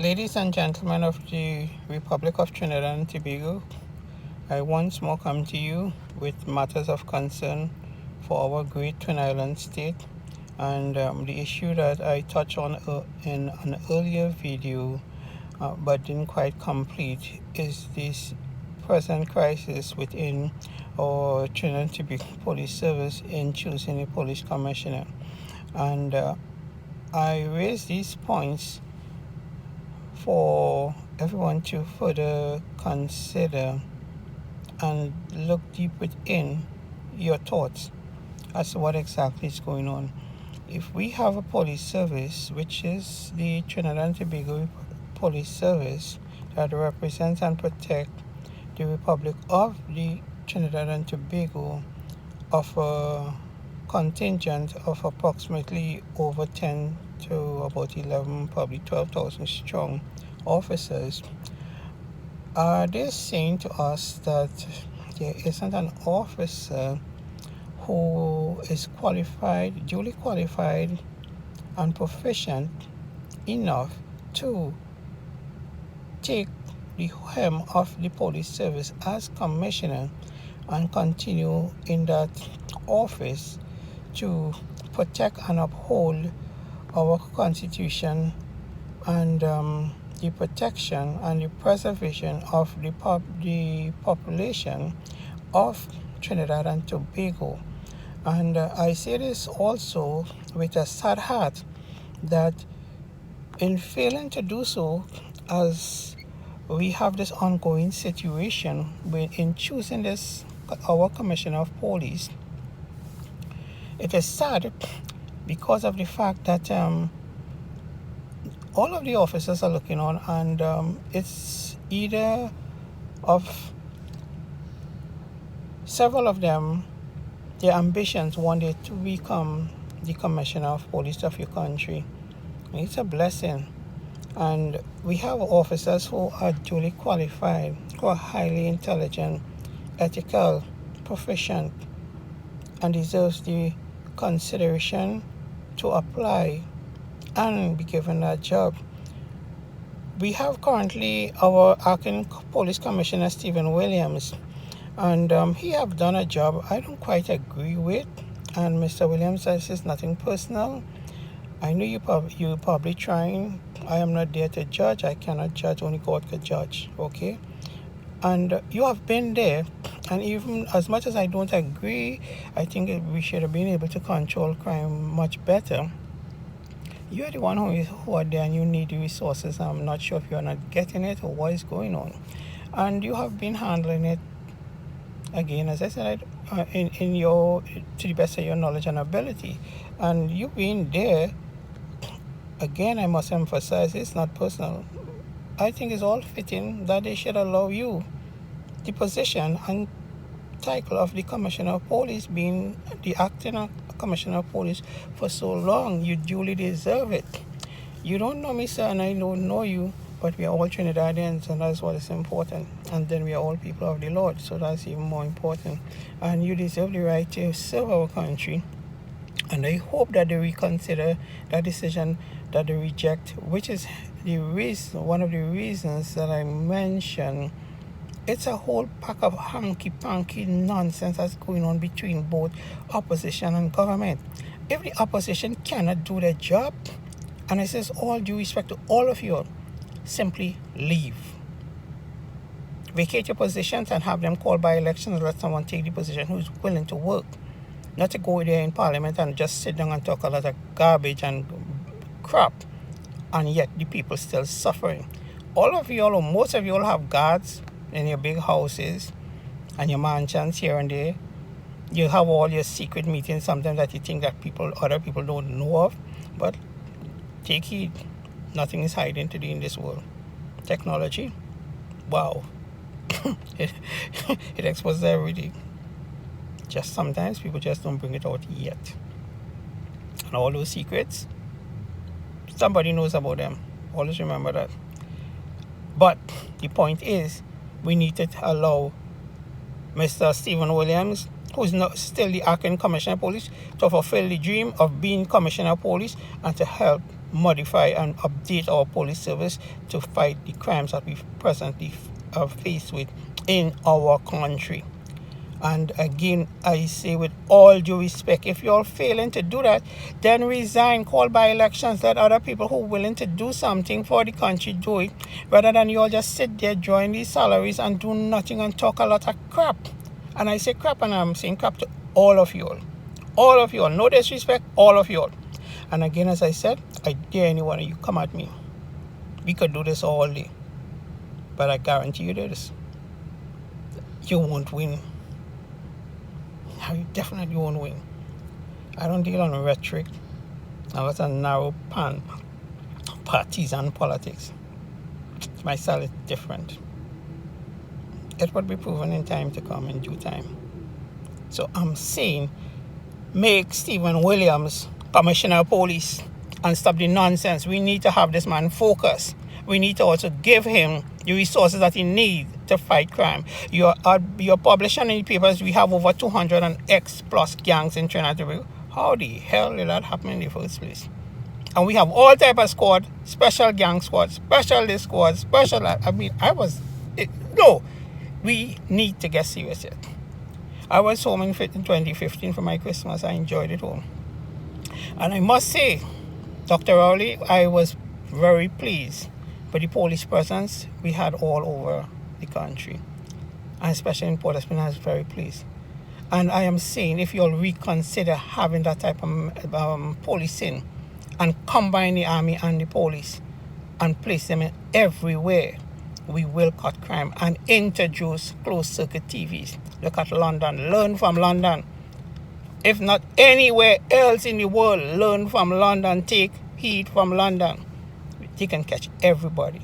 Ladies and gentlemen of the Republic of Trinidad and Tobago, I once more come to you with matters of concern for our great Twin Island state. And the issue that I touched on in an earlier video but didn't quite complete is this present crisis within our Trinidad and Tobago Police Service in choosing a police commissioner. And I raise these points for everyone to further consider and look deep within your thoughts as to what exactly is going on. If we have a police service, which is the Trinidad and Tobago Police Service, that represents and protects the Republic of the Trinidad and Tobago, of a contingent of approximately over 10 to about 11, probably 12,000 strong officers, are they saying to us that there isn't an officer who is qualified, duly qualified and proficient enough to take the helm of the police service as commissioner and continue in that office to protect and uphold our constitution and the protection and the preservation of the population of Trinidad and Tobago. And I say this also with a sad heart that in failing to do so, as we have this ongoing situation in choosing this our commissioner of police, it is sad because of the fact that all of the officers are looking on, and it's either of several of them, their ambitions one day to become the commissioner of police of your country. It's a blessing. And we have officers who are duly qualified, who are highly intelligent, ethical, proficient, and deserves the consideration to apply and be given that job. We have currently our acting police commissioner, Stephen Williams, and he have done a job I don't quite agree with. And Mr. Williams says it's nothing personal. I know you're probably trying. I am not there to judge. I cannot judge. Only God can judge. Okay? And you have been there. And even as much as I don't agree, I think we should have been able to control crime much better. You're the one who are there and you need the resources. I'm not sure if you're not getting it or what is going on. And you have been handling it, again, as I said, in your, to the best of your knowledge and ability. And you being there, again, I must emphasize, it's not personal. I think it's all fitting that they should allow you the position and title of the Commissioner of Police, being the acting Commissioner of Police for so long. You duly deserve it. You don't know me, sir, and I don't know you, but we are all Trinidadians, and that's what is important. And then we are all people of the Lord, so that's even more important. And you deserve the right to serve our country. And I hope that they reconsider that decision, that they reject, which is the reason, one of the reasons that I mentioned. It's a whole pack of hanky-panky nonsense that's going on between both opposition and government. If the opposition cannot do their job, and I says all due respect to all of you, simply leave. Vacate your positions and have them called by elections. Let someone take the position who's willing to work. Not to go there in parliament and just sit down and talk a lot of garbage and crap, and yet the people still suffering. All of you all, or most of you all, have guards in your big houses and your mansions here and there. You have all your secret meetings sometimes that you think that other people don't know of. But take heed, nothing is hidden today in this world. Technology, wow. it exposes everything. Just sometimes people just don't bring it out yet. And all those secrets, somebody knows about them. Always remember that. But the point is, we need to allow Mr. Stephen Williams, who is not still the acting Commissioner of Police, to fulfill the dream of being Commissioner of Police and to help modify and update our police service to fight the crimes that we presently are faced with in our country. And again, I say with all due respect, if you're failing to do that, then resign, call by elections, let other people who are willing to do something for the country do it, rather than you all just sit there, join these salaries and do nothing and talk a lot of crap. And I say crap, and I'm saying crap to all of you all. All of you all. No disrespect, all of you all. And again, as I said, I dare any one of you come at me. We could do this all day. But I guarantee you this. You won't win. You definitely won't win. I don't deal on rhetoric. I was a narrow pan partisan politics. My style is different. It will be proven in time to come, in due time. So I'm saying, make Stephen Williams Commissioner of Police and stop the nonsense. We need to have this man focused. We need to also give him the resources that he needs to fight crime. You're publishing in the papers we have over 200 and X plus gangs in Trinidad and Tobago. How the hell did that happen in the first place? And we have all type of squad, special gang squad, special this squad, special. No, we need to get serious yet. I was home in 2015 for my Christmas. I enjoyed it home. And I must say, Dr. Rowley, I was very pleased with the police presence we had all over the country. And especially in Port of Spain, I was very pleased. And I am saying, if you'll reconsider having that type of policing and combine the army and the police and place them in everywhere, we will cut crime and introduce closed-circuit TVs. Look at London. Learn from London. If not anywhere else in the world, learn from London. Take heed from London. They can catch everybody.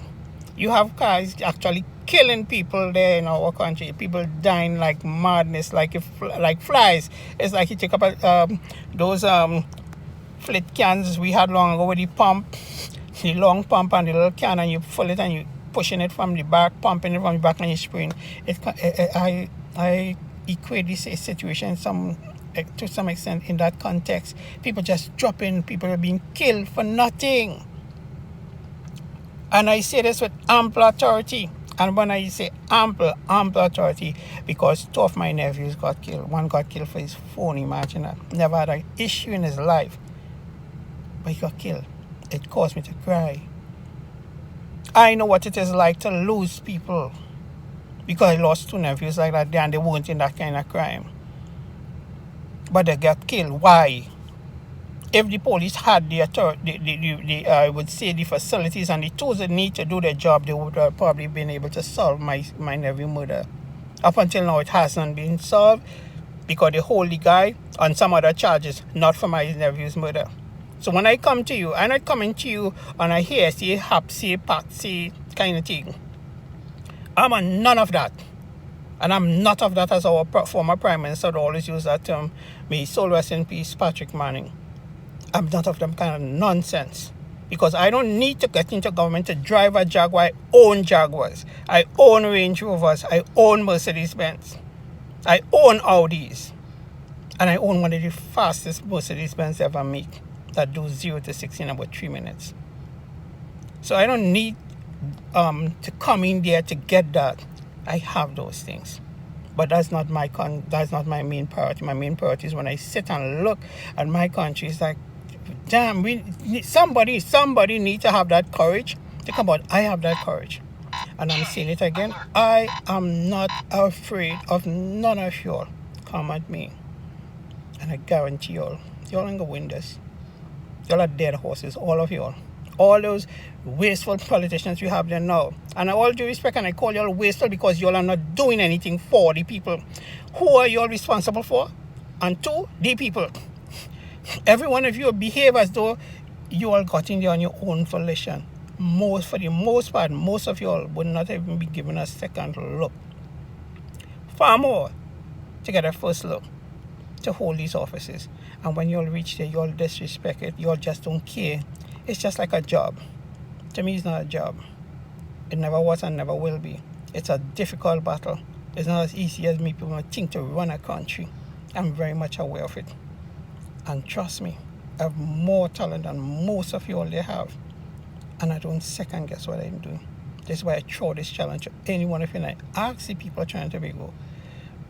You have cars actually killing people there in our country. People dying like madness, like flies. It's like you take up those flit cans we had long ago with the pump, the long pump and the little can, and you fill it and you pushing it from the back, pumping it from the back, and you spraying. I equate this situation to some extent in that context. People just dropping, people are being killed for nothing. And I say this with ample authority. And when I say ample authority, because two of my nephews got killed. One got killed for his phone, imagine that. Never had an issue in his life. But he got killed. It caused me to cry. I know what it is like to lose people. Because I lost two nephews like that, and they weren't in that kind of crime. But they got killed. Why? If the police had the authority, I would say the facilities and the tools they need to do their job, they would have probably been able to solve my nephew murder. Up until now, it hasn't been solved because they hold the guy on some other charges, not for my nephew's murder. So when I come to you, I'm not coming to you on a hearsay, hapsy, patsy kind of thing. I'm on none of that. And I'm not of that, as our former Prime Minister would always use that term. May his soul rest in peace, Patrick Manning. I'm not of them kind of nonsense. Because I don't need to get into government to drive a Jaguar. I own Jaguars. I own Range Rovers. I own Mercedes-Benz. I own Audis. And I own one of the fastest Mercedes-Benz ever made that do 0 to 60 in about 3 minutes. So I don't need to come in there to get that. I have those things. But that's not my main priority. My main priority is when I sit and look at my country, it's like, damn, somebody needs to have that courage to come out. I have that courage. And I'm saying it again. I am not afraid of none of y'all. Come at me. And I guarantee y'all ain't gonna win this. Y'all are dead horses, all of y'all. All those wasteful politicians you have there now. And all due respect, and I call y'all wasteful because y'all are not doing anything for the people. Who are y'all responsible for? And two, the people. Every one of you behave as though you all got in there on your own volition. For the most part, most of y'all would not even be given a second look. Far more to get a first look to hold these offices. And when y'all reach there, y'all disrespect it. Y'all just don't care. It's just like a job. To me, it's not a job. It never was and never will be. It's a difficult battle. It's not as easy as people think to run a country. I'm very much aware of it. And trust me, have more talent than most of you all they have. And I don't second guess what I'm doing. This is why I throw this challenge to any one of you. And I ask the people trying to be go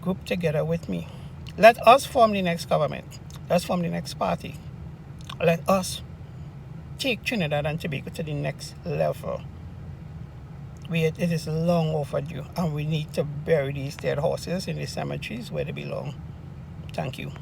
group together with me. Let us form the next government. Let's form the next party. Let us take Trinidad and Tobago to the next level. It is long overdue, and we need to bury these dead horses in the cemeteries where they belong. Thank you.